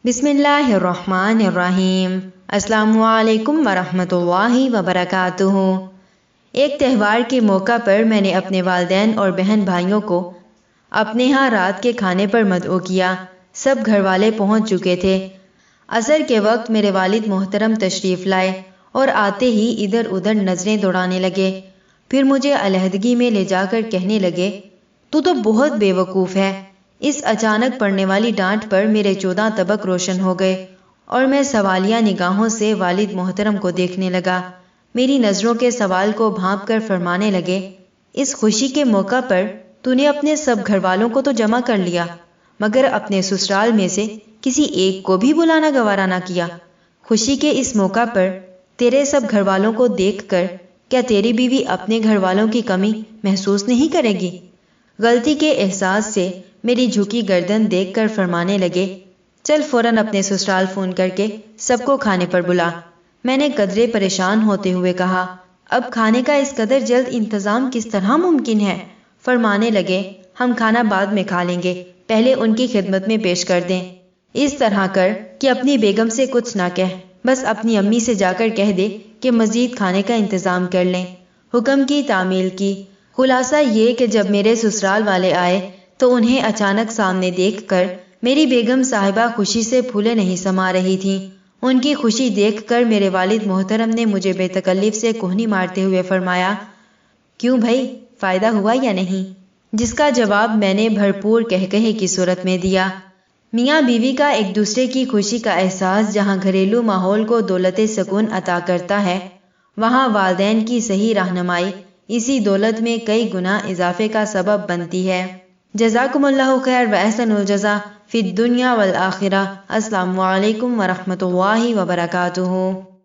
بسم اللہ الرحمن الرحیم۔ السلام علیکم ورحمۃ اللہ وبرکاتہ۔ ایک تہوار کے موقع پر میں نے اپنے والدین اور بہن بھائیوں کو اپنے ہاں رات کے کھانے پر مدعو کیا۔ سب گھر والے پہنچ چکے تھے۔ عصر کے وقت میرے والد محترم تشریف لائے اور آتے ہی ادھر ادھر نظریں دوڑانے لگے، پھر مجھے علیحدگی میں لے جا کر کہنے لگے، تو بہت بے وقوف ہے۔ اس اچانک پڑنے والی ڈانٹ پر میرے 14 طبق روشن ہو گئے اور میں سوالیہ نگاہوں سے والد محترم کو دیکھنے لگا۔ میری نظروں کے سوال کو بھانپ کر فرمانے لگے، اس خوشی کے موقع پر تو نے اپنے سب گھر والوں کو تو جمع کر لیا، مگر اپنے سسرال میں سے کسی ایک کو بھی بلانا گوارا نہ کیا۔ خوشی کے اس موقع پر تیرے سب گھر والوں کو دیکھ کر کیا تیری بیوی اپنے گھر والوں کی کمی محسوس نہیں کرے گی؟ غلطی کے احساس سے میری جھکی گردن دیکھ کر فرمانے لگے، چل فوراً اپنے سسرال فون کر کے سب کو کھانے پر بلا۔ میں نے قدرے پریشان ہوتے ہوئے کہا، اب کھانے کا اس قدر جلد انتظام کس طرح ممکن ہے؟ فرمانے لگے، ہم کھانا بعد میں کھا لیں گے، پہلے ان کی خدمت میں پیش کر دیں۔ اس طرح کر کہ اپنی بیگم سے کچھ نہ کہہ، بس اپنی امی سے جا کر کہہ دے کہ مزید کھانے کا انتظام کر لیں۔ حکم کی تعمیل کی۔ خلاصہ یہ کہ جب میرے سسرال والے آئے تو انہیں اچانک سامنے دیکھ کر میری بیگم صاحبہ خوشی سے پھولے نہیں سما رہی تھیں۔ ان کی خوشی دیکھ کر میرے والد محترم نے مجھے بے تکلف سے کوہنی مارتے ہوئے فرمایا، کیوں بھائی، فائدہ ہوا یا نہیں؟ جس کا جواب میں نے بھرپور کہکہے کی صورت میں دیا۔ میاں بیوی کا ایک دوسرے کی خوشی کا احساس جہاں گھریلو ماحول کو دولت سکون عطا کرتا ہے، وہاں والدین کی صحیح رہنمائی اسی دولت میں کئی گنا اضافے کا سبب بنتی ہے۔ جزاکم اللہ خیر و احسن الجزا فی الدنیا والآخرہ۔ السلام علیکم ورحمۃ اللہ وبرکاتہ۔